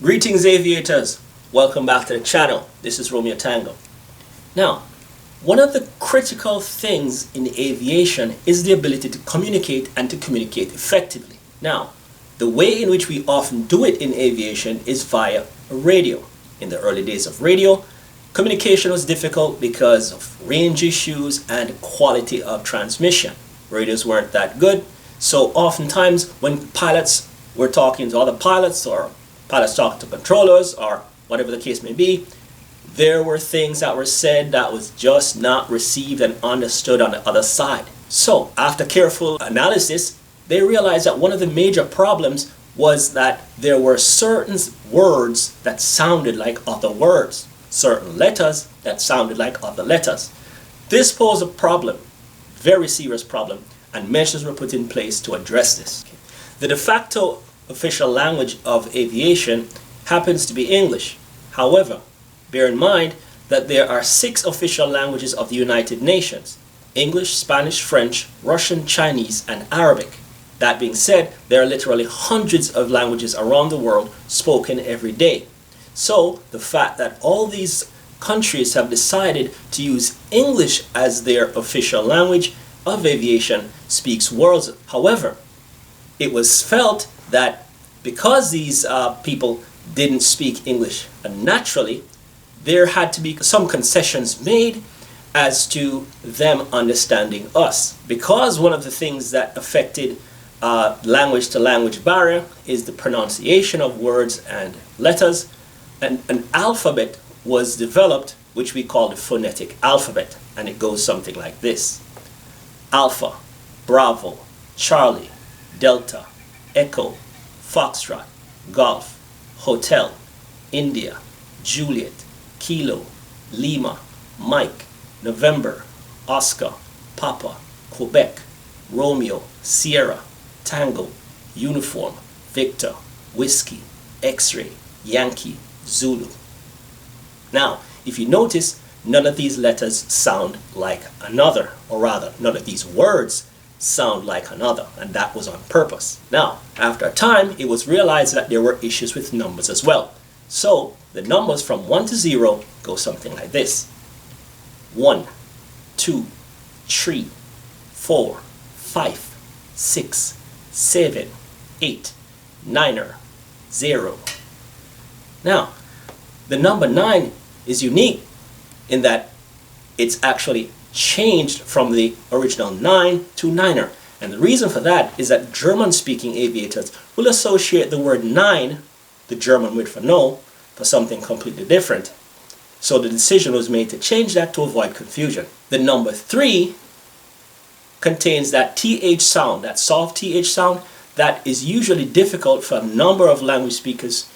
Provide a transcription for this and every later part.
Greetings aviators, welcome back to the channel. This is Romeo Tango. Now, one of the critical things in aviation is the ability to communicate and to communicate effectively. Now, the way in which we often do it in aviation is via radio. In the early days of radio, communication was difficult because of range issues and quality of transmission. Radios weren't that good, so oftentimes when pilots were talking to other pilots or pilots talking to controllers or whatever the case may be, there were things that were said that was just not received and understood on the other side. So after careful analysis, they realized that one of the major problems was that there were certain words that sounded like other words, certain letters that sounded like other letters. This posed a problem, very serious problem, and measures were put in place to address this. The de facto official language of aviation happens to be English. However, bear in mind that there are 6 official languages of the United Nations: English, Spanish, French, Russian, Chinese, and Arabic. That being said, there are literally hundreds of languages around the world spoken every day. So the fact that all these countries have decided to use English as their official language of aviation speaks volumes. However, it was felt that because these people didn't speak English naturally, there had to be some concessions made as to them understanding us. Because one of the things that affected language to language barrier is the pronunciation of words and letters, and an alphabet was developed which we call the phonetic alphabet, and it goes something like this: Alpha, Bravo, Charlie, Delta, Echo, Foxtrot, Golf, Hotel, India, Juliet, Kilo, Lima, Mike, November, Oscar, Papa, Quebec, Romeo, Sierra, Tango, Uniform, Victor, Whiskey, X-Ray, Yankee, Zulu. Now, if you notice, none of these letters sound like another, or rather, none of these words sound like another, and that was on purpose. Now, after a time, it was realized that there were issues with numbers as well. So, the numbers from 1 to 0 go something like this: 1, 2, 3, 4, 5, 6, 7, 8, 9, 0. Now, the number 9 is unique in that it's actually changed from the original 9 to 9er. And the reason for that is that German-speaking aviators will associate the word 9, the German word for no, for something completely different. So the decision was made to change that to avoid confusion. The number 3 contains that TH sound, that soft TH sound, that is usually difficult for a number of language speakers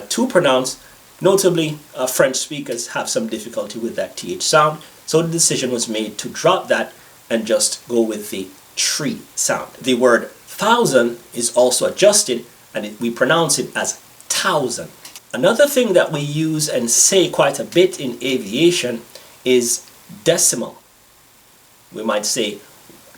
to pronounce. Notably, French speakers have some difficulty with that TH sound. So the decision was made to drop that and just go with the tree sound. The word thousand is also adjusted, and we pronounce it as thousand. Another thing that we use and say quite a bit in aviation is decimal. We might say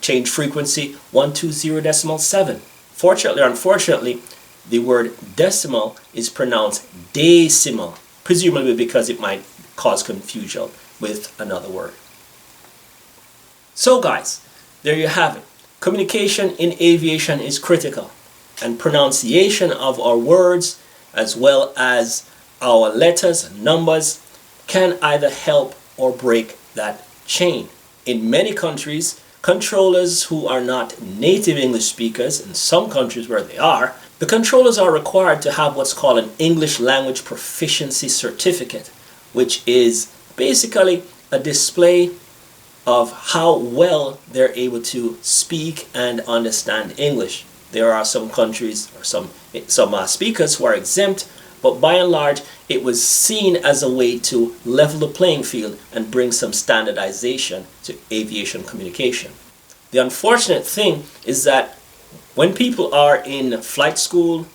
change frequency 120.7. Fortunately or unfortunately, the word decimal is pronounced decimal, presumably because it might cause confusion with another word. So guys, there you have it. Communication in aviation is critical, and pronunciation of our words as well as our letters and numbers can either help or break that chain. In many countries, controllers who are not native English speakers, in some countries where they are, the controllers are required to have what's called an English Language Proficiency Certificate, which is basically a display of how well they're able to speak and understand English. There are some countries or some speakers who are exempt, but by and large it was seen as a way to level the playing field and bring some standardization to aviation communication. The unfortunate thing is that when people are in flight school,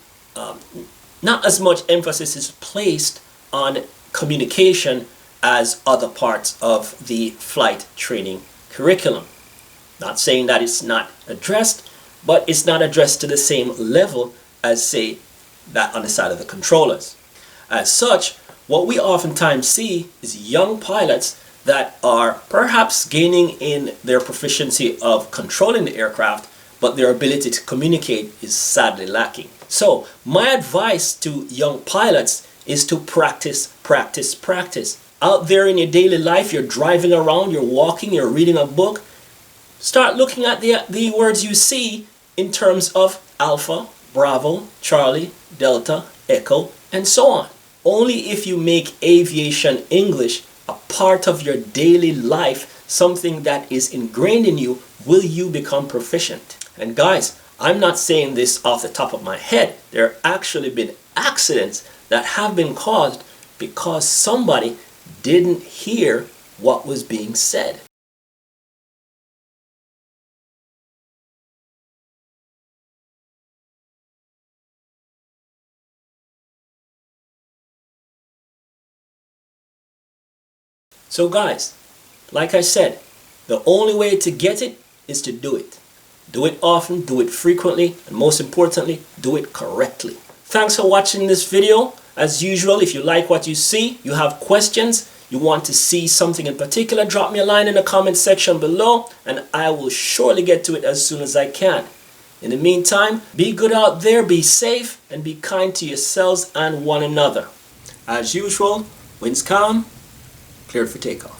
not as much emphasis is placed on communication as other parts of the flight training curriculum. Not saying that it's not addressed, but it's not addressed to the same level as, say, that on the side of the controllers. As such, what we oftentimes see is young pilots that are perhaps gaining in their proficiency of controlling the aircraft, but their ability to communicate is sadly lacking. So my advice to young pilots is to practice, practice, practice. Out there in your daily life, you're driving around, you're walking, you're reading a book, start looking at the words you see in terms of Alpha, Bravo, Charlie, Delta, Echo, and so on. Only if you make aviation English a part of your daily life, something that is ingrained in you, will you become proficient. And guys, I'm not saying this off the top of my head. There have actually been accidents that have been caused because somebody didn't hear what was being said. So guys, like I said, the only way to get it is to do it. Do it often, do it frequently, and most importantly, do it correctly. Thanks for watching this video. As usual, if you like what you see, you have questions, you want to see something in particular, drop me a line in the comment section below, and I will surely get to it as soon as I can. In the meantime, be good out there, be safe, and be kind to yourselves and one another. As usual, winds calm, cleared for takeoff.